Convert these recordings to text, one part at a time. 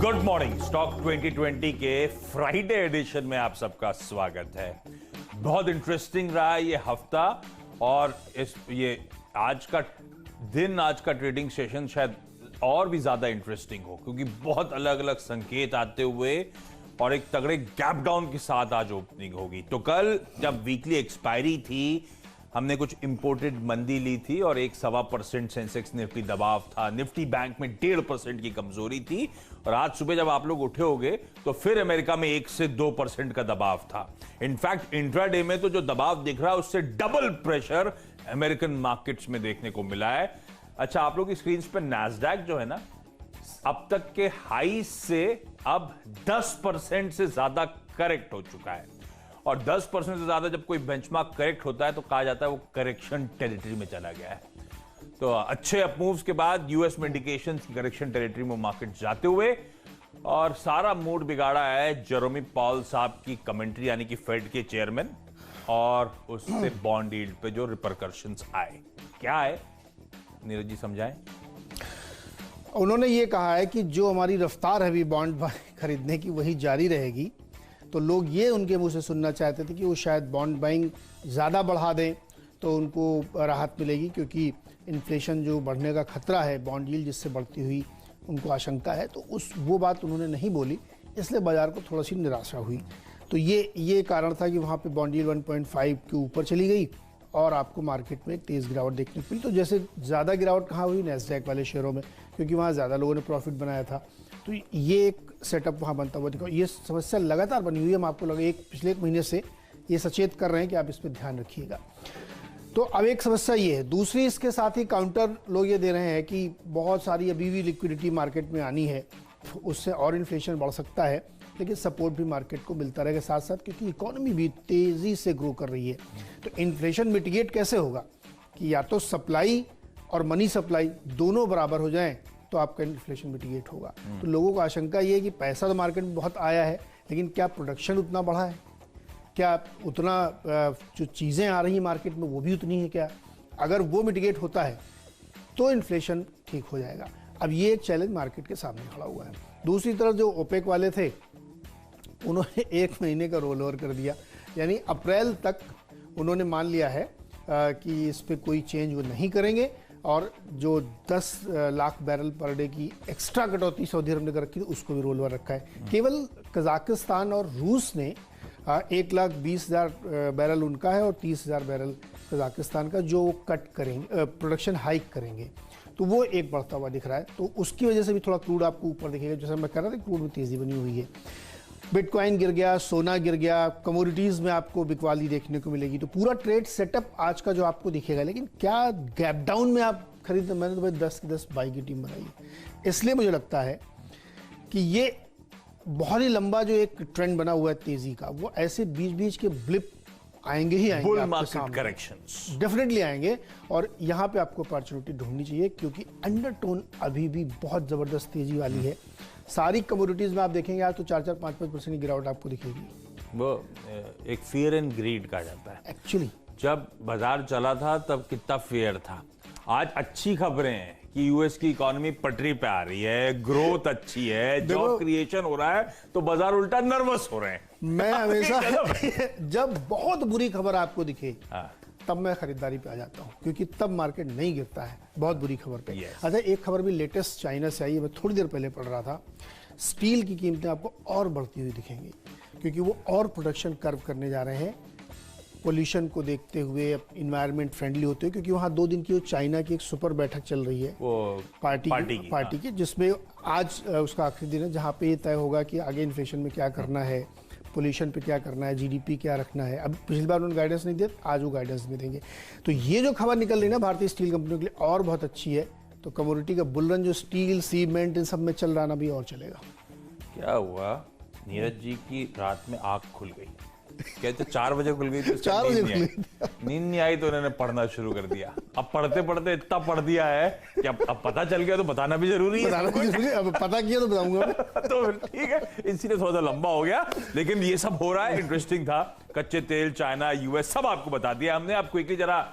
Good morning. Stock 2020 के Friday addition में आप सबका स्वागत है। बहुत इंटरेस्टिंग रहा ये हफ्ता और ये आज का दिन, आज का ट्रेडिंग सेशन शायद और भी ज्यादा इंटरेस्टिंग हो, क्योंकि बहुत अलग अलग संकेत आते हुए और एक तगड़े गैप डाउन के साथ आज ओपनिंग होगी। तो कल जब वीकली एक्सपायरी थी, हमने कुछ इंपोर्टेड मंदी ली थी और 1.25% सेंसेक्स निफ्टी दबाव था। निफ्टी बैंक में 1.5% की कमजोरी थी और आज सुबह जब आप लोग उठे होंगे तो फिर अमेरिका में 1 से 2% का दबाव था। इनफैक्ट इंट्राडे में तो जो दबाव दिख रहा है उससे डबल प्रेशर अमेरिकन मार्केट्स में देखने को मिला है। अच्छा, आप लोग की स्क्रीन पर नैस्डैक जो है ना, अब तक के हाई से अब 10% से ज्यादा करेक्ट हो चुका है और 10% से ज्यादा जब कोई बेंचमार्क करेक्ट होता है तो कहा जाता है वो करेक्शन टेरिटरी में चला गया है। तो अच्छे अप मूव्स के बाद यूएस में इंडिकेशंस की करेक्शन टेरिटरी में मार्केट जाते हुए और सारा मूड बिगाड़ा है जेरोमी पॉल साहब की कमेंट्री, यानी कि फेड के चेयरमैन, और उससे बॉन्ड यील्ड पे जो रिपरकशंस आए। क्या है नीरज जी, समझाएं। उन्होंने ये कहा है कि जो हमारी रफ्तार है अभी बॉन्ड खरीदने की वही जारी रहेगी। तो लोग ये उनके मुंह से सुनना चाहते थे कि वो शायद बॉन्ड बाइंग ज़्यादा बढ़ा दें तो उनको राहत मिलेगी, क्योंकि इन्फ्लेशन जो बढ़ने का खतरा है, बॉन्ड यील्ड जिससे बढ़ती हुई उनको आशंका है। तो वो बात उन्होंने नहीं बोली, इसलिए बाजार को थोड़ा सी निराशा हुई। तो ये कारण था कि वहाँ पे बॉन्ड यील्ड 1.5 के ऊपर चली गई और आपको मार्केट में एक तेज़ गिरावट देखने को मिली। तो जैसे ज़्यादा गिरावट कहाँ हुई? नैस्डैक वाले शेयरों में, क्योंकि वहाँ ज़्यादा लोगों ने प्रॉफिट बनाया था। तो ये एक सेटअप वहाँ बनता हुआ दिखा। ये समस्या लगातार बनी हुई है। हम आपको लगे पिछले एक महीने से ये सचेत कर रहे हैं कि आप इस पर ध्यान रखिएगा। तो अब एक समस्या ये है। दूसरी, इसके साथ ही काउंटर लोग ये दे रहे हैं कि बहुत सारी अभी भी लिक्विडिटी मार्केट में आनी है, उससे और इन्फ्लेशन बढ़ सकता है, लेकिन सपोर्ट भी मार्केट को मिलता रहेगा साथ साथ, क्योंकि इकोनॉमी भी तेज़ी से ग्रो कर रही है। तो इन्फ्लेशन मिटिगेट कैसे होगा कि या तो सप्लाई और मनी सप्लाई दोनों बराबर हो जाएं तो आपका इन्फ्लेशन मिटिगेट होगा। तो लोगों को आशंका ये है कि पैसा तो मार्केट में बहुत आया है, लेकिन क्या प्रोडक्शन उतना बढ़ा है? क्या उतना जो चीज़ें आ रही हैं मार्केट में वो भी उतनी है क्या? अगर वो मिटिगेट होता है तो इन्फ्लेशन ठीक हो जाएगा। अब ये एक चैलेंज मार्केट के सामने खड़ा हुआ है। दूसरी तरफ जो ओपेक वाले थे, उन्होंने 1 महीने का रोल ओवर कर दिया, यानी अप्रैल तक उन्होंने मान लिया है कि इस पर कोई चेंज वो नहीं करेंगे और जो 10 लाख बैरल पर डे की एक्स्ट्रा कटौती सऊदी अरब ने कर रखी थी उसको भी रोल ओवर रखा है। केवल कजाकिस्तान और रूस ने 1,20,000 बैरल उनका है और 30,000 बैरल कजाकिस्तान का, जो कट करेंगे, प्रोडक्शन हाइक करेंगे। तो वो एक बढ़ता हुआ दिख रहा है। तो उसकी वजह से भी थोड़ा क्रूड आपको ऊपर दिखेगा। जैसे मैं कह रहा था, क्रूड में तेज़ी बनी हुई है। बिटकॉइन गिर गया, सोना गिर गया, कमोडिटीज़ में आपको बिकवाली देखने को मिलेगी। तो पूरा ट्रेड सेटअप आज का जो आपको दिखेगा, लेकिन क्या गैप डाउन में आप खरीद, मैंने तो भाई 10 की 10 बाई की टीम बनाई है। इसलिए मुझे लगता है कि ये बहुत ही लंबा जो एक ट्रेंड बना हुआ है तेज़ी का, वो ऐसे बीच बीच के ब्लिप आएंगे ही आएंगे, बुल मार्केट करेक्शंस डेफिनेटली आएंगे। और यहाँ पे आपको अपॉर्चुनिटी ढूंढनी चाहिए, क्योंकि अंडरटोन अभी भी बहुत ज़बरदस्त तेज़ी वाली है। सारी कमोडिटीज में आप देखेंगे आज तो 4-4, 5-5% की गिरावट आपको दिखेगी। वो एक फियर एंड ग्रीड कहा जाता है। एक्चुअली जब बाजार चला था तब कितना फियर था। आज अच्छी खबरें हैं कि यूएस की इकोनॉमी पटरी पे आ रही है, ग्रोथ अच्छी है, जॉब क्रिएशन हो रहा है, तो बाजार उल्टा नर्वस हो रहे हैं। मैं हमेशा जब बहुत बुरी खबर आपको दिखे तब मैं खरीदारी पे आ जाता हूँ, क्योंकि तब मार्केट नहीं गिरता है बहुत बुरी खबर पे। अच्छा, एक खबर भी लेटेस्ट चाइना से आई है, मैं थोड़ी देर पहले पढ़ रहा था। स्टील की कीमतें आपको और बढ़ती हुई दिखेंगी, क्योंकि वो और प्रोडक्शन कर्व करने जा रहे हैं, पोल्यूशन को देखते हुए, इन्वायरमेंट फ्रेंडली होते हुए। क्योंकि वहाँ 2 दिन की चाइना की एक सुपर बैठक चल रही है, वो पार्टी की, जिसमें आज उसका आखिरी दिन है, जहाँ पे ये तय होगा कि आगे इन्फ्लेशन में क्या करना है, पोल्यूशन पे क्या करना है, जीडीपी क्या रखना है। अब पिछली बार उन्होंने गाइडेंस नहीं दिया, आज वो गाइडेंस भी देंगे। तो ये जो खबर निकल रही है ना भारतीय स्टील कंपनियों के लिए, और बहुत अच्छी है। तो कमोडिटी का बुल रन जो स्टील, सीमेंट, इन सब में चल रहा ना, भी और चलेगा। क्या हुआ, नीरज जी की रात में आंख खुल गई, कहते 4 बजे खुल गई थी, 4 बजे नींद नहीं आई तो उन्होंने पढ़ना शुरू कर दिया। अब पढ़ते पढ़ते इतना पढ़ दिया है कि अब पता चल गया तो बताना भी जरूरी है। अब पता किया तो बताऊंगा। तो ठीक है, इसीलिए थोड़ा सा लंबा हो गया, लेकिन ये सब हो रहा है, इंटरेस्टिंग था। कच्चे तेल, चाइना, यूएस, सब आपको बता दिया हमने। आप क्विकली जरा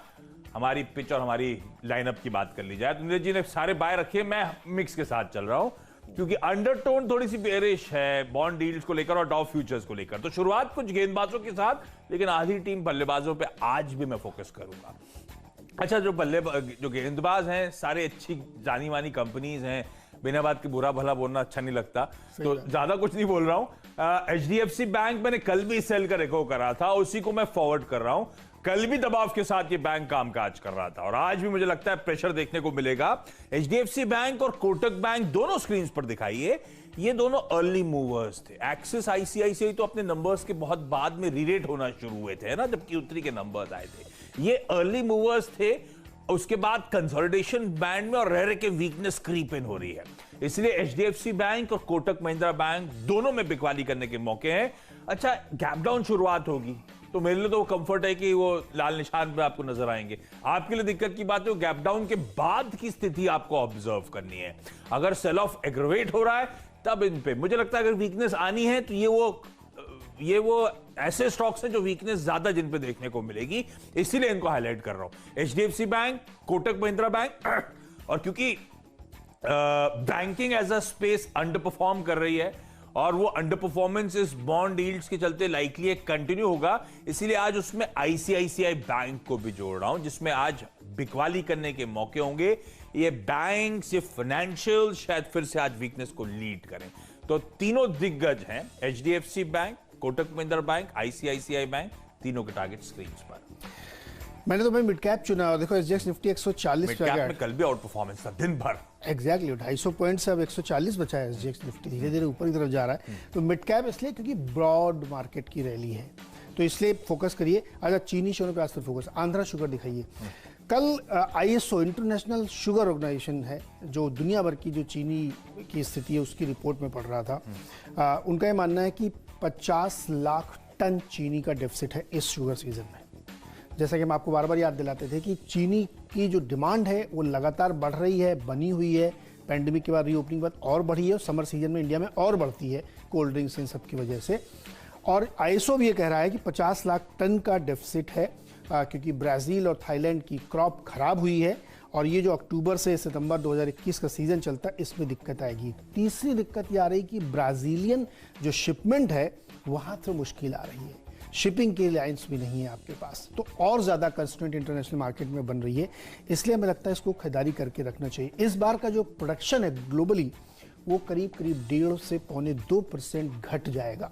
हमारी पिच और हमारी लाइनअप की बात कर ली जाए। तो नीरज जी ने सारे बाय रखे, मैं मिक्स के साथ चल रहा हूं। क्योंकि अंडरटोन थोड़ी सी बेरिश है बॉन्ड डील्स को लेकर और डॉव फ्यूचर्स को लेकर। तो शुरुआत कुछ गेंदबाजों के साथ, लेकिन आधी टीम बल्लेबाजों पे आज भी मैं फोकस करूंगा। अच्छा, जो गेंदबाज हैं सारे अच्छी जानी मानी कंपनीज हैं, बिना बात के बुरा भला बोलना अच्छा नहीं लगता, तो ज्यादा कुछ नहीं बोल रहा हूं। HDFC बैंक मैंने कल भी सेल कर रेको करा था, उसी को मैं फॉरवर्ड कर रहा हूं। कल भी दबाव के साथ ये बैंक कामकाज कर रहा था और आज भी मुझे लगता है प्रेशर देखने को मिलेगा। HDFC बैंक और कोटक बैंक दोनों स्क्रीन पर दिखाइए, ये दोनों अर्ली मूवर्स थे। एक्सिस ICICI तो अपने नंबर्स के बहुत बाद में रीरेट होना शुरू हुए थे ना, जब Q3 के नंबर्स आए थे। ये अर्ली मूवर्स थे, उसके बाद कंसोलिडेशन बैंड में और रह के वीकनेस क्रीप इन हो रही है, इसलिए HDFC बैंक और कोटक महिंद्रा बैंक दोनों में बिकवाली करने के मौके हैं। अच्छा, गैप डाउन शुरुआत होगी तो मेरे लिए तो कंफर्ट है कि वो लाल निशान पे आपको नजर आएंगे। आपके लिए दिक्कत की बात है गैप डाउन के बाद की स्थिति आपको ऑब्जर्व करनी है। अगर सेल ऑफ एग्रोवेट हो रहा है तब इन पे मुझे लगता है अगर वीकनेस आनी है तो ये वो ऐसे स्टॉक्स हैं जो वीकनेस ज्यादा जिन पे देखने को मिलेगी, इसीलिए इनको हाईलाइट कर रहा हूं। HDFC bank, Kotak Mahindra bank, और क्योंकि banking as a space under perform कर रही है और वो अंडर परफॉर्मेंस इस बॉन्ड यील्ड्स के चलते लाइकली कंटिन्यू होगा, इसीलिए आज उसमें ICICI बैंक को भी जोड़ रहा हूं, जिसमें आज बिकवाली करने के मौके होंगे। ये बैंक्स, ये फाइनेंशियल शायद फिर से आज वीकनेस को लीड करें। तो तीनों दिग्गज हैं, HDFC bank, Kotak Mahindra bank, ICICI bank, तीनों के टारगेट स्क्रीन पर। मैंने तो भाई मिड कैप चुना और देखो SGX निफ्टी 140 मिड कैप में कल भी आउट परफॉर्मेंस था दिन भर। एग्जैक्टली 250 पॉइंट से अब 140 बचा है SGX निफ्टी, धीरे धीरे ऊपर की तरफ जा रहा है। तो मिड कैप इसलिए क्योंकि ब्रॉड मार्केट की रैली है, तो इसलिए फोकस करिए। अच्छा, चीनी शेयरों पे आज फिर फोकस। आंध्रा शुगर दिखाइए। कल ISO इंटरनेशनल शुगर ऑर्गेनाइजेशन है जो दुनिया भर की जो चीनी की स्थिति है उसकी रिपोर्ट में पढ़ रहा था। उनका ये मानना है कि 50 लाख टन चीनी का डेफिसिट है इस शुगर सीजन में। जैसा कि हम आपको बार बार याद दिलाते थे कि चीनी की जो डिमांड है वो लगातार बढ़ रही है, बनी हुई है, पैंडेमिक के बाद रीओपनिंग के बाद और बढ़ी है, और समर सीजन में इंडिया में और बढ़ती है कोल्ड ड्रिंक्स इन सब की वजह से। और ISO भी ये कह रहा है कि 50 लाख टन का डेफिसिट है, क्योंकि ब्राज़ील और थाईलैंड की क्रॉप खराब हुई है और ये जो अक्टूबर से सितंबर 2021 का सीजन चलता है इसमें दिक्कत आएगी। तीसरी दिक्कत ये आ रही कि ब्राज़ीलियन जो शिपमेंट है वहाँ से मुश्किल आ रही है, शिपिंग के लाइन्स भी नहीं है आपके पास, तो और ज़्यादा कंस्ट्रेंट इंटरनेशनल मार्केट में बन रही है। इसलिए हमें लगता है इसको खरीदारी करके रखना चाहिए। इस बार का जो प्रोडक्शन है ग्लोबली वो करीब 1.5 से 2% घट जाएगा।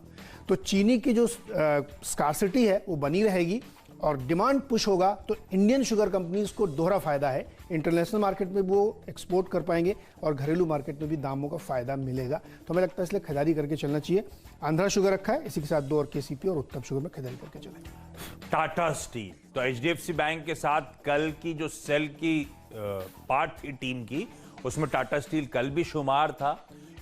तो चीनी की जो स्कार्सिटी है वो बनी रहेगी और डिमांड पुश होगा, तो इंडियन शुगर कंपनीज को दोहरा फायदा है। इंटरनेशनल मार्केट में वो एक्सपोर्ट कर पाएंगे और घरेलू मार्केट में भी दामों का फायदा मिलेगा। तो हमें लगता है इसलिए खरीदारी करके चलना चाहिए। आंध्रा शुगर रखा है, इसी के साथ 2 और KCP और उत्तम शुगर में खरीदारी करके चलेंगे। टाटा स्टील तो HDFC बैंक के साथ कल की जो सेल की पार्ट थी टीम की, उसमें टाटा स्टील कल भी शुमार था।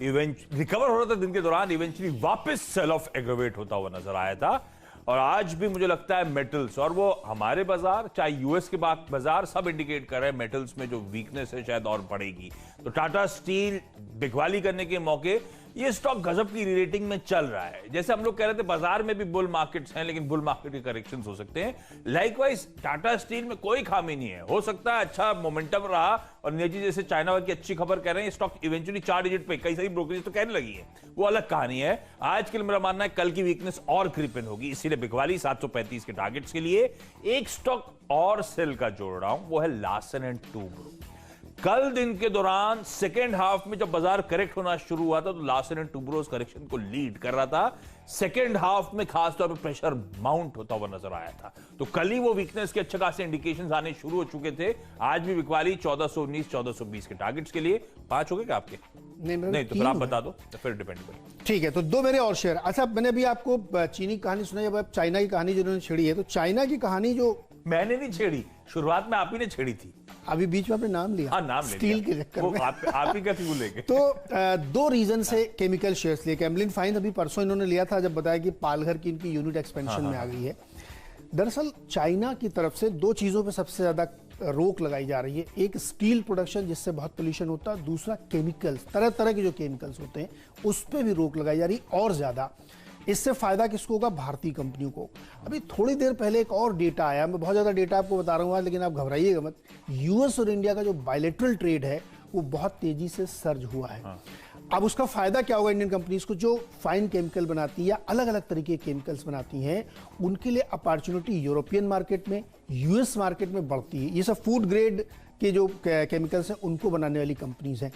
रिकवर हो रहा था दिन के दौरान, इवेंचुअली वापस सेल ऑफ एग्रोवेट होता हुआ नजर आया था। और आज भी मुझे लगता है मेटल्स और वो हमारे बाजार चाहे यूएस के बाजार सब इंडिकेट कर रहे हैं मेटल्स में जो वीकनेस है शायद और बढ़ेगी। तो टाटा स्टील बिकवाली करने के मौके, ये स्टॉक गजब की रीरेटिंग में चल रहा है। जैसे हम लोग कह रहे थे बाजार में भी बुल मार्केट्स हैं, लेकिन बुल मार्केट के करेक्शंस हो सकते हैं। लाइकवाइज टाटा स्टील में कोई खामी नहीं है, हो सकता है अच्छा मोमेंटम रहा और नेजी जैसे चाइना की अच्छी खबर कह रहे हैं, स्टॉक इवेंचुअली 4 डिजिट पे, कई सारी ब्रोकरेज तो कहने लगी है, वो अलग कहानी है। आज के लिए मेरा मानना है कल की वीकनेस और क्रीप इन होगी, इसीलिए बिकवाली 735 के टारगेट्स के लिए। एक स्टॉक और सेल का जोड़ रहा हूं, वो है लार्सन एंड टूब्रो। कल दिन के दौरान सेकेंड हाफ में जब बाजार करेक्ट होना शुरू हुआ था तो लार्सन एंड टूब्रो उस करेक्शन को लीड कर रहा था। सेकेंड हाफ में खासतौर पर प्रेशर माउंट होता हुआ नजर आया था, तो कल ही वो वीकनेस के अच्छे खासे इंडिकेशंस आने शुरू हो चुके थे। आज भी बिकवाली 1419 1420 के टारगेट्स के लिए। 5 हो गए क्या आपके? नहीं तो फिर आप बता दो, तो फिर डिपेंड करें। ठीक है, तो 2 मेरे और शेयर। अच्छा, मैंने भी आपको चीनी की कहानी सुनाई, अब चाइना की कहानी जिन्होंने छेड़ी है, तो चाइना की कहानी जो मैंने नहीं छेड़ी, शुरुआत में आप ही ने छेड़ी थी। अभी बीच में आपने नाम लिया। हाँ, नाम स्टील के चक्कर में आप ही कैसे भूलेंगे। तो 2 रीजन से केमिकल शेयर्स लिए। कैमलिन फाइन अभी परसों इन्होंने लिया था जब बताया कि पालघर की इनकी यूनिट एक्सपेंशन में आ गई है। दरअसल चाइना की तरफ से 2 चीजों पे सबसे ज्यादा रोक लगाई जा रही है। एक स्टील प्रोडक्शन जिससे बहुत पोल्यूशन होता है, दूसरा केमिकल्स, तरह तरह के जो केमिकल्स होते हैं उस पर भी रोक लगाई जा रही और ज्यादा। इससे फायदा किसको होगा? भारतीय कंपनियों को। अभी थोड़ी देर पहले एक और डेटा आया, मैं बहुत ज्यादा डेटा आपको बता रहा हूँ लेकिन आप घबराइएगा मत। यूएस और इंडिया का जो बायलैटरल ट्रेड है वो बहुत तेजी से सर्ज हुआ है। अब उसका फायदा क्या होगा इंडियन कंपनीज को जो फाइन केमिकल बनाती है या अलग अलग तरीके के केमिकल्स बनाती हैं, उनके लिए अपॉर्चुनिटी यूरोपियन मार्केट में, यूएस मार्केट में बढ़ती है। ये सब फूड ग्रेड के जो केमिकल्स हैं उनको बनाने वाली कंपनीज हैं,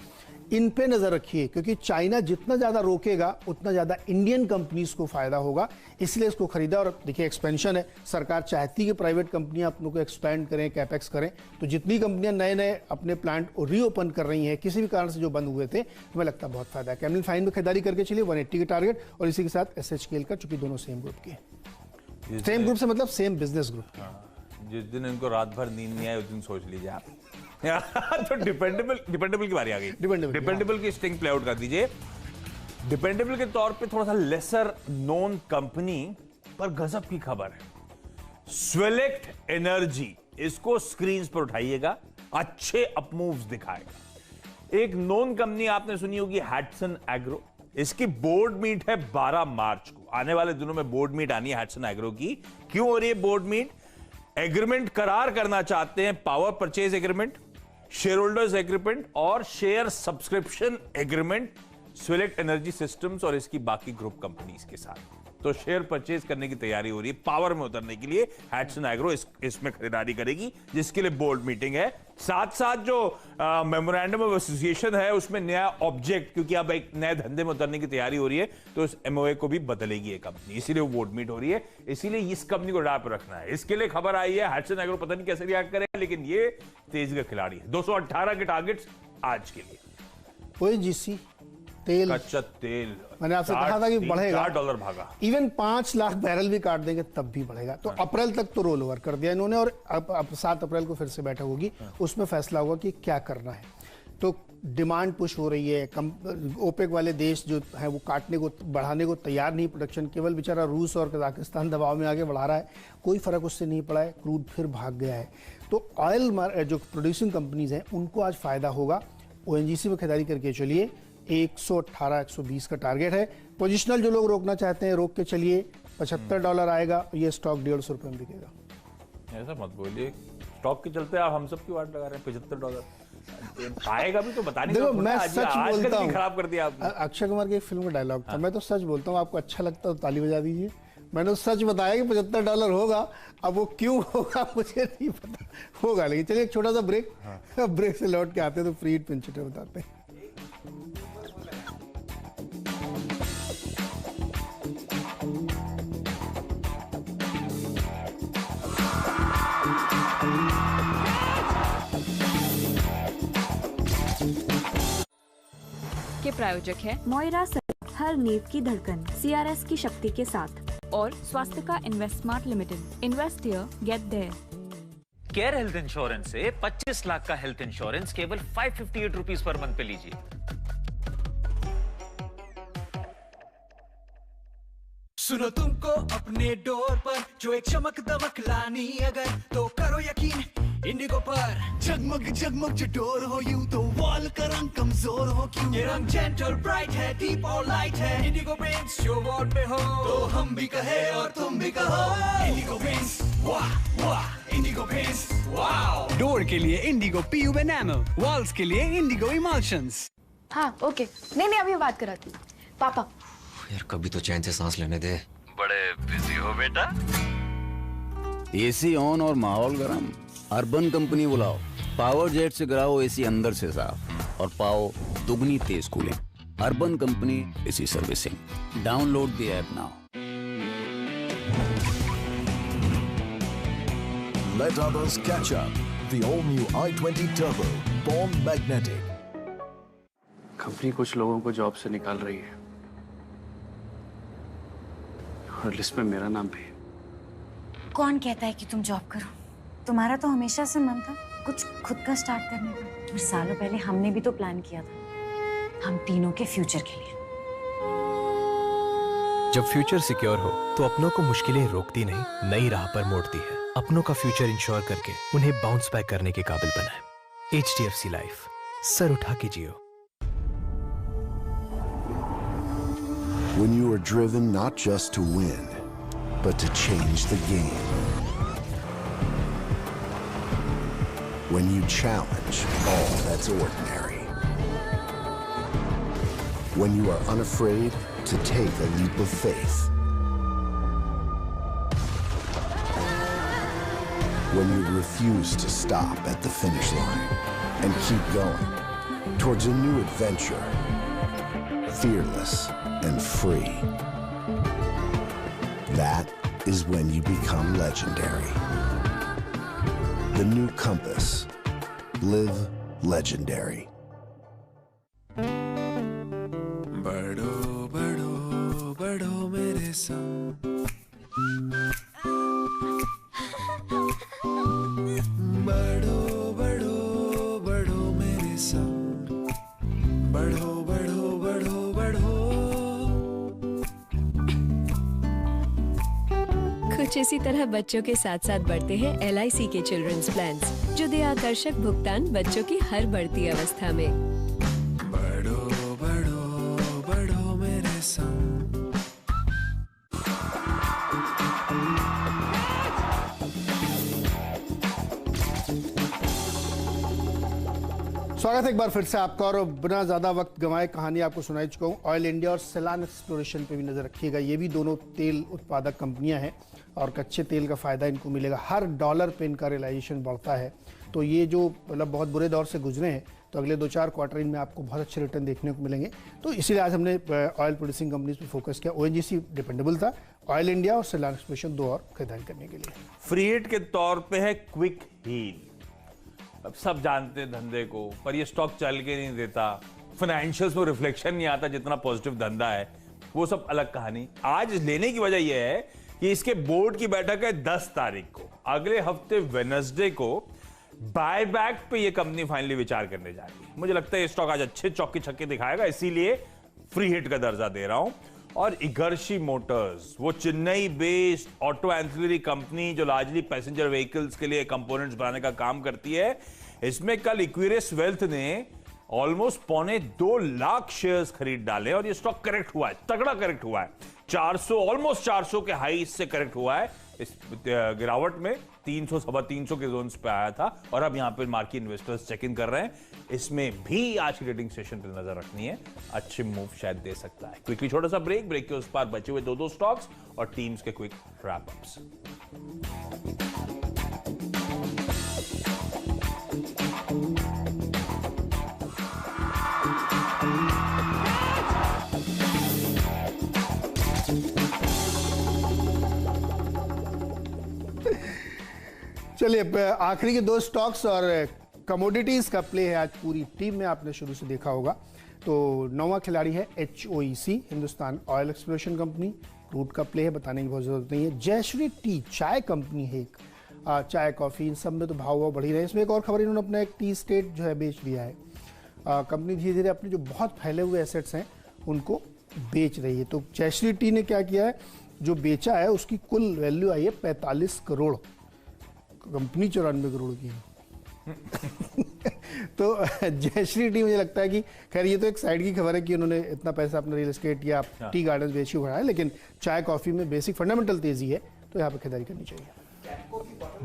इन पे नजर रखिए, क्योंकि चाइना जितना ज्यादा रोकेगा उतना ज्यादा इंडियन कंपनीज को फायदा होगा, इसलिए इसको खरीदा। और देखिए एक्सपेंशन है, सरकार चाहती है कि प्राइवेट कंपनियां अपनों को एक्सपैंड करें, कैपेक्स करें, तो जितनी कंपनियां नए नए अपने प्लांट रीओपन कर रही हैं किसी भी कारण से जो बंद हुए थे, हमें लगता है बहुत फायदा है। कैमलिन फाइन में खरीदारी करके चलिए 180 के टारगेट, और इसी के साथ SHKL का, चूंकि दोनों सेम ग्रुप के, सेम ग्रुप से मतलब सेम बिजनेस ग्रुप। जिस दिन इनको रात भर नींद नहीं आए उस दिन सोच लीजिए आप। तो डिपेंडेबल की बारी आ गई। डिपेंडेबल की स्टिंग प्ले आउट कर दीजिए। डिपेंडेबल के तौर पे थोड़ा सा लेसर नोन कंपनी पर गजब की खबर है, स्वेलेक्ट एनर्जी। इसको स्क्रीन पर उठाइएगा, अच्छे अपमूव्स दिखाएगा। एक नोन कंपनी आपने सुनी होगी, हैटसन एग्रो। इसकी बोर्ड मीट है 12 मार्च को। आने वाले दिनों में बोर्ड मीट आनी है हैटसन एग्रो की। क्यों हो रही है बोर्ड मीट? एग्रीमेंट करार करना चाहते हैं, power purchase agreement, shareholders agreement और share subscription agreement Swelect energy systems और इसकी बाकी ग्रुप कंपनीज के साथ। तो शेयर परचेज करने की तैयारी हो रही है, पावर में उतरने के लिए हैटसन एग्रो इसमें खरीदारी करेगी, जिसके लिए बोर्ड मीटिंग है। साथ साथ जो मेमोरेंडम ऑफ एसोसिएशन है उसमें नया ऑब्जेक्ट, क्योंकि अब एक नए धंधे में उतरने की तैयारी हो रही है, तो इस MOA को भी बदलेगी ये कंपनी, इसीलिए वो बोर्ड मीट हो रही है। इसीलिए इस कंपनी को डाल पर रखना है। इसके लिए खबर आई है, हैटसन एग्रो पता नहीं कैसे रिएक्ट करेगा, लेकिन ये तेजी का खिलाड़ी है। 218 के टारगेट्स आज के लिए। ONGC तेल, कच्चा तेल, मैंने आपसे कहा था कि बढ़ेगा, $4 भागा। इवन 5 लाख बैरल भी काट देंगे तब भी बढ़ेगा। तो अप्रैल तक तो रोल ओवर कर दिया इन्होंने, और अब 7 अप्रैल को फिर से बैठक होगी, उसमें फैसला होगा कि क्या करना है। तो डिमांड पुश हो रही है, ओपेक वाले देश जो है वो काटने को, बढ़ाने को तैयार नहीं प्रोडक्शन, केवल बेचारा रूस और कजाकिस्तान दबाव में आगे बढ़ा रहा है, कोई फर्क उससे नहीं पड़ा है, क्रूड फिर भाग गया है। तो ऑयल जो प्रोड्यूसिंग कंपनीज हैं उनको आज फायदा होगा। ONGC में खरीदारी करके चलिए, 118-120 का टारगेट है। पोजिशनल जो लोग रोकना चाहते हैं रोक के चलिए, $75 आएगा, ये स्टॉक $150 में बिकेगा। ऐसा मत बोलिए, स्टॉक के चलते आप हम सब की वाट लगा रहे हैं। $75 आएगा भी तो बता नहीं। देखो मैं सच बोलता हूँ, खराब कर दिया आपने। अक्षय कुमार की एक फिल्म का डायलॉग था, मैं तो सच बोलता हूँ, आपको अच्छा लगता है तो ताली बजा दीजिए। मैंने सच बताया कि $75 होगा, अब वो क्यों होगा मुझे नहीं पता, होगा। लेकिन चलिए एक छोटा सा ब्रेक, ब्रेक से लौट के आते हैं तो फ्री हिट पिंच हिटर बताते हैं। के प्रायोजक है मोइरा, हर नींद की धड़कन, CRS की शक्ति के साथ, और स्वास्थ्य का Investmart Limited. Invest here, get there. Care health insurance से 25 लाख का हेल्थ इंश्योरेंस केवल 558 रुपीज पर मंथ पे लीजिए। सुनो तुमको अपने डोर पर जो एक चमक दमक लानी अगर, तो करो यकीन इंडिगो पर। जगमग जगमग जो डोर हो यूं तो वॉल का रंग कमजोर हो क्यों, ये रंग जेंटल ब्राइट है, डीप और लाइट है। इंडिगो पेंट्स जो वॉल पे हो, तो हम भी कहे और तुम भी कहो इंडिगो पेंट्स, वाह वाह इंडिगो पेंट्स वाह। डोर के लिए इंडिगो PU एनामल, वॉल्स के लिए इंडिगो इमल्शंस। हाँ ओके, नहीं अभी बात कराती हूँ। पापा यार कभी तो चैन से सांस लेने दे। बड़े बिजी हो बेटा। AC ऑन और माहौल गरम, अर्बन कंपनी बुलाओ, पावर जेट से कराओ AC अंदर से साफ, और पाओ दुगनी तेज cooling. Urban Company AC servicing. Download the app now. Let others catch up. The all-new i20 Turbo, born magnetic. Company कुछ लोगों को जॉब से निकाल रही है, और लिस्ट में मेरा नाम भी। कौन कहता है कि तुम जॉब करो? तुम्हारा तो हमेशा से मन था कुछ खुद का स्टार्ट करने का, और सालों पहले हमने भी तो प्लान किया था, हम तीनों के फ्यूचर के लिए। जब फ्यूचर सिक्योर हो तो अपनों को मुश्किलें रोकती नहीं, नई राह पर मोड़ती है। अपनों का फ्यूचर इंश्योर करके उन्हें बाउंस बैक करने के काबिल बनाए। HDFC लाइफ, सर उठा के जियो। When you are driven not just to win, but to change the game. When you challenge all that's ordinary. when you are unafraid to take a leap of faith. When you refuse to stop at the finish line and keep going towards a new adventure, fearless and free. That is when you become legendary. The new Compass. Live legendary. बढ़ो बढ़ो बढ़ो मेरे संग, बढ़ो बढ़ो बढ़ो मेरे संग, बढ़ो बढ़ो बढ़ो बढ़ो। कुछ इसी तरह बच्चों के साथ साथ बढ़ते हैं LIC के चिल्ड्रंस प्लान्स, जो दे आकर्षक भुगतान बच्चों की हर बढ़ती अवस्था में। बढ़ो बढ़ो बढ़ो मेरे संग। स्वागत है एक बार फिर से आपका, और बिना ज़्यादा वक्त गंवाए कहानी आपको सुनाई चुका हूँ। ऑयल इंडिया और सेलान एक्सप्लोरेशन पे भी नज़र रखिएगा। ये भी दोनों तेल उत्पादक कंपनियां हैं और कच्चे तेल का फ़ायदा इनको मिलेगा। हर डॉलर पे इनका रियलाइजेशन बढ़ता है। तो ये जो मतलब बहुत बुरे दौर से गुजरे हैं, तो अगले 2-4 क्वार्टर इनमें आपको बहुत अच्छे रिटर्न देखने को मिलेंगे। तो इसीलिए आज हमने ऑयल प्रोड्यूसिंग कंपनीज पे फोकस किया। ONGC डिपेंडेबल था, ऑयल इंडिया और सेलान एक्सप्लोरेशन दो और खरीदारी करने के लिए। फ्री हिट के तौर पे है क्विक हील। अब सब जानते हैं धंधे को, पर ये स्टॉक चल के नहीं देता, फाइनेंशियल्स में रिफ्लेक्शन नहीं आता जितना पॉजिटिव धंधा है, वो सब अलग कहानी। आज लेने की वजह यह है कि इसके बोर्ड की बैठक है 10 तारीख को। अगले हफ्ते वेडनेसडे को बायबैक पे ये कंपनी फाइनली विचार करने जा रही है। मुझे लगता है ये स्टॉक आज अच्छे चौके छक्के दिखाएगा, इसीलिए फ्री हिट का दर्जा दे रहा हूं। और इगर्शी मोटर्स, वो Chennai based auto ancillary company जो लार्जली पैसेंजर व्हीकल्स के लिए कंपोनेंट्स बनाने का काम करती है, इसमें कल इक्विरियस वेल्थ ने ऑलमोस्ट 2.25 लाख शेयर्स खरीद डाले और ये स्टॉक करेक्ट हुआ है, तगड़ा करेक्ट हुआ है। 400 ऑलमोस्ट 400 के हाई से करेक्ट हुआ है। इस गिरावट में 300 सवा 300 के जोन्स पे आया था और अब यहां पे मार्केट इन्वेस्टर्स चेक इन कर रहे हैं। इसमें भी आज की ट्रेडिंग सेशन पे नजर रखनी है, अच्छे मूव शायद दे सकता है। क्विकली छोटा सा ब्रेक के उस पार बचे हुए 2 स्टॉक्स और टीम्स के क्विक रैप अप्स। चलिए, आखिरी के 2 स्टॉक्स और कमोडिटीज का प्ले है आज पूरी टीम में, आपने शुरू से देखा होगा। तो 9वां खिलाड़ी है HOEC, Hindustan oil exploration company. Crude का प्ले है, बताने की बहुत जरूरत नहीं है। जयश्री टी चाय कंपनी है एक, चाय कॉफी इन सब में तो भाव बढ़ ही रहे हैं। इसमें एक और खबर, इन्होंने अपना एक टी स्टेट जो है बेच दिया है। कंपनी धीरे धीरे अपने जो बहुत फैले हुए एसेट्स हैं उनको बेच रही है। तो जयश्री टी ने क्या किया है, जो बेचा है उसकी कुल वैल्यू आई है 45 करोड़, कंपनी 94 करोड़ की है। तो जयश्री टी, मुझे लगता है कि खैर ये तो एक साइड की खबर है कि उन्होंने इतना पैसा अपना रियल एस्टेट या टी गार्डन बेच के बढ़ाया, लेकिन चाय कॉफी में बेसिक फंडामेंटल तेजी है, तो यहाँ पे खरीदारी करनी चाहिए।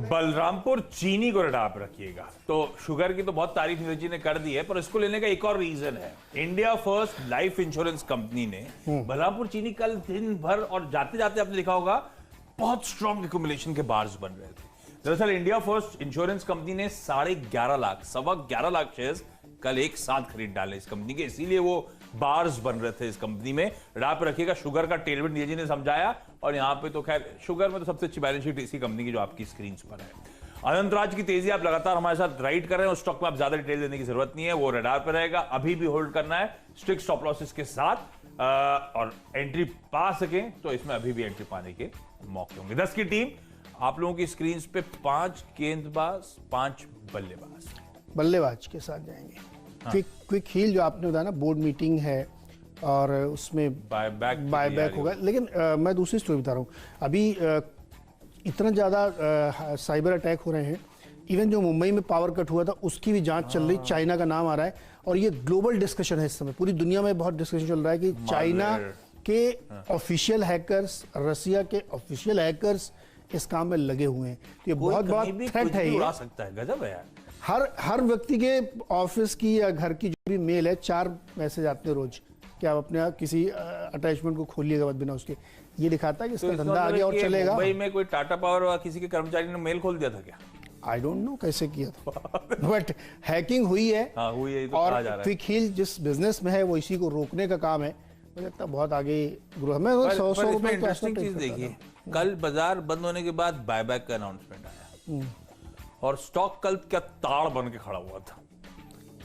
बलरामपुर चीनी को रडार पर रखिएगा। तो शुगर की तो बहुत तारीफ नीरज जी ने कर दी है, पर इसको लेने का एक और रीजन है। India first life insurance company ने बलरामपुर चीनी कल दिन भर और जाते जाते आपने देखा होगा बहुत स्ट्रॉन्ग एक्यूमुलेशन के बार्स बन रहे थे। दरअसल इंडिया फर्स्ट इंश्योरेंस कंपनी ने 11.5 लाख, 11.25 लाख शेयर्स कल एक साथ खरीद डाले इस कंपनी के, इसीलिए वो बार्स बन रहे थे इस कंपनी में। रडार पर रखिएगा। शुगर का टेलविंड नीरज जी ने समझाया, और यहाँ पे तो खैर शुगर में तो सबसे अच्छी बैलेंस शीट इसी कंपनी की जो आपकी स्क्रीन पर है। अनंतराज की तेजी आप लगातार हमारे साथ राइड कर रहे हैं, उस स्टॉक में आप ज्यादा डिटेल देने की जरूरत नहीं है, वो रडार पर रहेगा। अभी भी होल्ड करना है स्ट्रिक्ट स्टॉप लॉसेस के साथ, और एंट्री पा सकें तो इसमें अभी भी एंट्री पाने के मौके होंगे। 10 की टीम आप लोगों की स्क्रीन पे 5 गेंदबाज, 5 बल्लेबाज के साथ जाएंगे। हाँ। क्विक हील जो आपने बताया ना, बोर्ड मीटिंग है और उसमें बायबैक होगा, लेकिन मैं दूसरी स्टोरी बता रहा हूँ। अभी इतना ज़्यादा साइबर अटैक हो रहे हैं, इवन जो मुंबई में पावर कट हुआ था उसकी भी जांच चल रही, चाइना का नाम आ रहा है, और ये ग्लोबल डिस्कशन है इस समय, पूरी दुनिया में बहुत डिस्कशन चल रहा है कि चाइना के ऑफिशियल हैकर्स, रसिया के ऑफिशियल हैकर्स इस काम में लगे हुए हैं। तो ये बहुत बड़ा थ्रेट है, ये उड़ा सकता है। गजब है यार। हर व्यक्ति के ऑफिस की या घर की जो भी मेल है, 4 मैसेज आते हैं रोज कि आप अपने किसी अटैचमेंट को खोलिएगा मत बिना उसके। ये दिखाता है कि इसका धंधा आगे और चलेगा। मुंबई में कोई टाटा पावर और किसी के कर्मचारी ने मेल खोल दिया था क्या? आई डोंट नो कैसे किया था, बट हैकिंग हुई है। हाँ, हुई है, तो और कहा जा रहा है। क्विक हील जिस बिजनेस में है वो इसी को रोकने का काम है। मुझे लगता है बहुत आगे ग्रो। मैं 100 रुपए इंटरेस्टिंग चीज देखिए, कल बाजार बंद होने के बाद बायबैक का अनाउंसमेंट आया और स्टॉक कल क्या ताड़ बन के खड़ा हुआ था।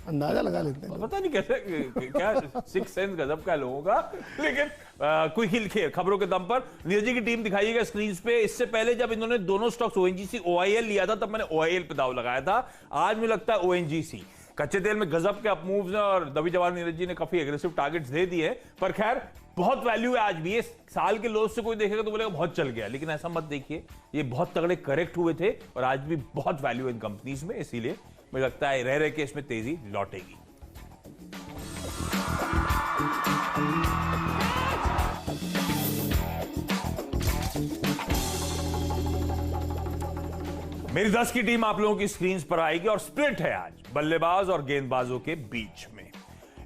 अंदाजा लगा लेते हैं, पता नहीं कैसे, क्या सिक्स सेंस गजब का लोगों का। लेकिन क्विक हिल के खबरों के दम पर नीरज जी की टीम दिखाइएगा स्क्रीन पे। इससे पहले जब इन्होंने दोनों स्टॉक्स ओएनजीसी OIL लिया था तब मैंने OIL पे दाव लगाया था। आज मुझे लगता है ONGC। कच्चे तेल में गजब के अप मूव्स हैं और दबी जवान नीरज जी ने काफी एग्रेसिव टारगेट्स दे दिए, पर खैर बहुत वैल्यू है आज भी। ये साल के लोस से कोई देखेगा तो बोलेगा बहुत चल गया, लेकिन ऐसा मत देखिए, ये बहुत तगड़े करेक्ट हुए थे और आज भी बहुत वैल्यू है इन कंपनीज में। इसीलिए मुझे लगता है रह के इसमें तेजी लौटेगी। मेरी 10 की टीम आप लोगों की स्क्रीन पर आएगी और स्प्लिट है आज बल्लेबाज और गेंदबाजों के बीच में।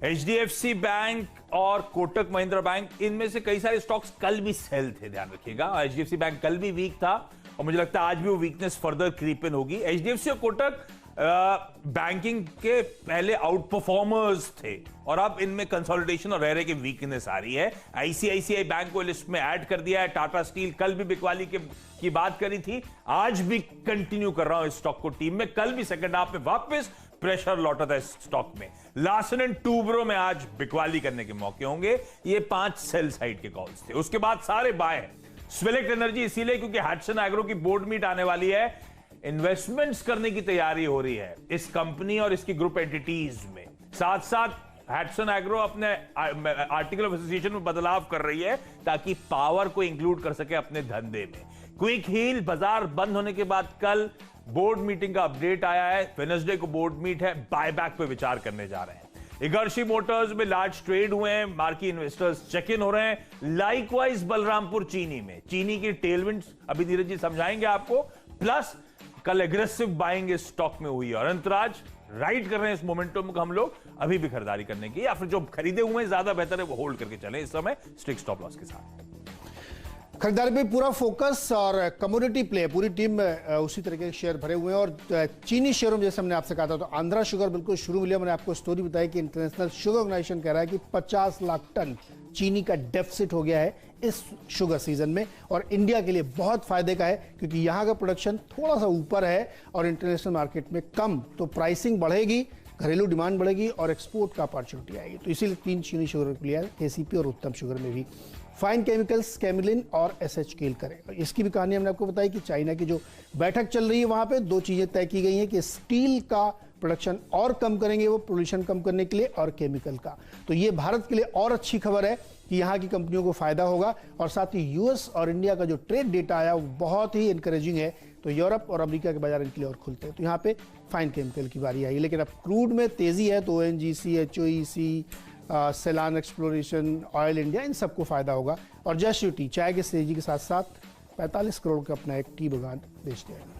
HDFC बैंक और कोटक महिंद्रा बैंक, इनमें से कई सारे स्टॉक्स कल भी सेल थे, ध्यान रखिएगा। HDFC बैंक कल भी वीक था और मुझे लगता है आज भी वो वीकनेस फर्दर क्रीप इन होगी। HDFC और कोटक बैंकिंग के पहले आउट परफॉर्मर्स थे और अब इनमें कंसोलिडेशन और रह की वीकनेस आ रही है। ICICI बैंक को लिस्ट में ऐड कर दिया है। टाटा स्टील कल भी बिकवाली की बात करी थी, आज भी कंटिन्यू कर रहा हूं इस स्टॉक को टीम में। कल भी सेकंड हाफ में वापस प्रेशर लौटा था इस स्टॉक में। लार्सन एंड टूब्रो में आज बिकवाली करने के मौके होंगे। ये 5 सेल साइड के कॉल्स थे, उसके बाद सारे बाय हैं। स्वेलेक्ट एनर्जी इसीलिए क्योंकि हैट्सन एग्रो की बोर्ड मीट आने वाली है। इन्वेस्टमेंट्स करने की तैयारी हो रही है इस कंपनी और इसकी ग्रुप एंटिटीज में। साथ साथ हैट्सन एग्रो अपने आर्टिकल ऑफ एसोसिएशन में बदलाव कर रही है ताकि पावर को इंक्लूड कर सके अपने धंधे में। क्विक हील बाजार बंद होने के बाद कल बोर्ड मीटिंग का अपडेट आया है। वेडनेसडे को बोर्ड मीट है, बायबैक पे विचार करने जा रहे हैं। इगर्शी मोटर्स में लार्ज ट्रेड हुए हैं, मार्की इन्वेस्टर्स चेक इन हो रहे हैं। लाइकवाइज बलरामपुर चीनी में चीनी की टेलविंड्स अभी नीरज जी समझाएंगे आपको, प्लस कल एग्रेसिव बाइंग इस स्टॉक में हुई है और अंतराज राइड कर रहे हैं इस मोमेंटम को हम लोग अभी भी खरीदारी करने की, या फिर जो खरीदे हुए हैं ज्यादा बेहतर है वो होल्ड करके चलें इस समय स्ट्रिक्ट स्टॉप लॉस के साथ। खरीदारी पे पूरा फोकस और कमोडिटी प्ले, पूरी टीम में उसी तरीके के शेयर भरे हुए हैं। और चीनी शेयरों में जैसे हमने आपसे कहा था तो आंध्रा शुगर बिल्कुल शुरू में लिया। मैंने आपको स्टोरी बताई कि इंटरनेशनल शुगर ऑर्गेनाइजेशन कह रहा है कि 50 लाख टन चीनी का डेफिसिट हो गया है इस शुगर सीजन में, और इंडिया के लिए बहुत फायदे का है क्योंकि यहाँ का प्रोडक्शन थोड़ा सा ऊपर है और इंटरनेशनल मार्केट में कम, तो प्राइसिंग बढ़ेगी, घरेलू डिमांड बढ़ेगी और एक्सपोर्ट का अपॉर्चुनिटी आएगी। तो इसीलिए 3 चीनी शुगर को लिया है, KCP और उत्तम शुगर में भी। फाइन केमिकल्स, कैमिलिन और SH केल करेगा। इसकी भी कहानी हमने आपको बताई कि चाइना की जो बैठक चल रही है वहां पे 2 चीजें तय की गई हैं कि स्टील का प्रोडक्शन और कम करेंगे वो पोल्यूशन कम करने के लिए, और केमिकल का। तो ये भारत के लिए और अच्छी खबर है कि यहाँ की कंपनियों को फायदा होगा। और साथ ही US और इंडिया का जो ट्रेड डेटा आया वो बहुत ही इंकरेजिंग है, तो यूरोप और अमेरिका के बाजार इनके लिए और खुलते हैं। तो यहाँ पे फाइन केमिकल की बारी आई, लेकिन अब क्रूड में तेजी है तो ONGC, HOEC, Selan exploration, oil India, इन सबको फायदा होगा। और जस्ट टी चाय के तेजी के साथ साथ 45 करोड़ का अपना एक टी बगान बेच दिया है।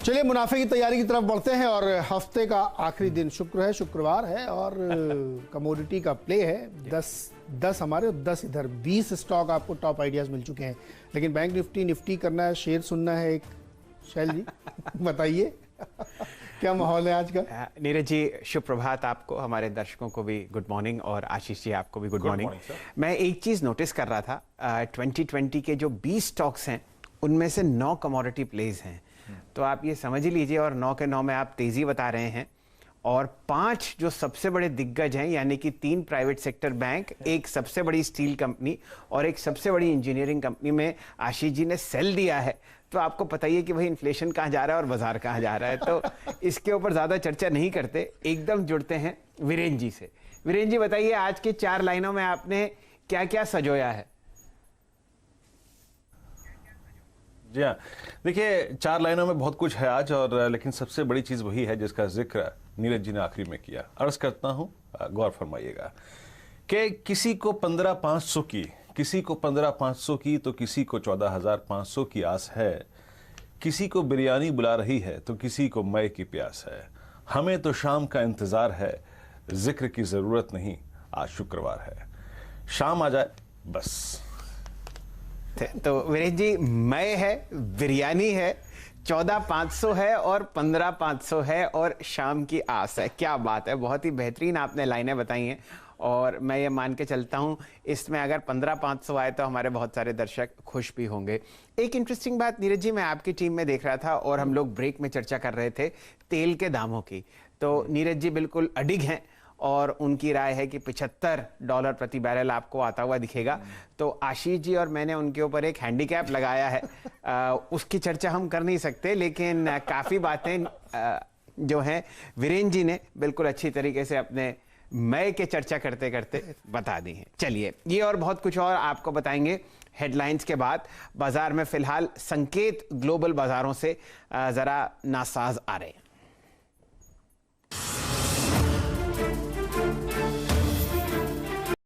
चलिए मुनाफे की तैयारी की तरफ बढ़ते हैं और हफ्ते का आखिरी दिन शुक्र है, शुक्रवार है और कमोडिटी का प्ले है। 10 हमारे 10 इधर, 20 स्टॉक आपको टॉप आइडियाज मिल चुके हैं, लेकिन बैंक निफ्टी करना है, शेयर सुनना है एक। शैल जी बताइए क्या माहौल है आज का? नीरज जी शुभ प्रभात आपको, हमारे दर्शकों को भी गुड मॉर्निंग और आशीष जी आपको भी गुड मॉर्निंग। मैं एक चीज़ नोटिस कर रहा था, 2020 के जो 20 स्टॉक्स हैं उनमें से 9 कमोडिटी प्लेज हैं, तो आप ये समझ ही लीजिए, और 9 के 9 में आप तेज़ी बता रहे हैं। और 5 जो सबसे बड़े दिग्गज हैं, यानी कि 3 प्राइवेट सेक्टर बैंक, एक सबसे बड़ी स्टील कंपनी और एक सबसे बड़ी इंजीनियरिंग कंपनी में आशीष जी ने सेल दिया है। तो आपको पता ही है कि भाई इन्फ्लेशन कहाँ जा रहा है और बाजार कहाँ जा रहा है, तो इसके ऊपर ज़्यादा चर्चा नहीं करते, एकदम जुड़ते हैं वीरेंद्र जी से। वीरेंद्र जी बताइए आज के 4 लाइनों में आपने क्या क्या सजोया है? जी हाँ, देखिए 4 लाइनों में बहुत कुछ है आज, और लेकिन सबसे बड़ी चीज़ वही है जिसका जिक्र नीरज जी ने आखिरी में किया। अर्ज करता हूँ, गौर फरमाइएगा कि किसी को 15,500 की किसी को 15,500 की तो किसी को 14,500 की आस है। किसी को बिरयानी बुला रही है तो किसी को मई की प्यास है। हमें तो शाम का इंतजार है, जिक्र की जरूरत नहीं, आज शुक्रवार है। शाम आ जाए बस। तो वीरेश जी, मई है, बिरयानी है, 14,500 है और 15,500 है और शाम की आस है। क्या बात है, बहुत ही बेहतरीन आपने लाइनें बताई हैं और मैं ये मान के चलता हूँ इसमें अगर 15,500 आए तो हमारे बहुत सारे दर्शक खुश भी होंगे। एक इंटरेस्टिंग बात नीरज जी, मैं आपकी टीम में देख रहा था और हम लोग ब्रेक में चर्चा कर रहे थे तेल के दामों की। तो नीरज जी बिल्कुल अडिग हैं और उनकी राय है कि $75 प्रति बैरल आपको आता हुआ दिखेगा। तो आशीष जी और मैंने उनके ऊपर एक हैंडीकैप लगाया है, उसकी चर्चा हम कर नहीं सकते, लेकिन काफ़ी बातें जो हैं वीरेंद्र जी ने बिल्कुल अच्छी तरीके से अपने मई के चर्चा करते करते बता दी हैं। चलिए, ये और बहुत कुछ और आपको बताएंगे हेडलाइंस के बाद। बाजार में फिलहाल संकेत ग्लोबल बाजारों से ज़रा नासाज आ रहे हैं।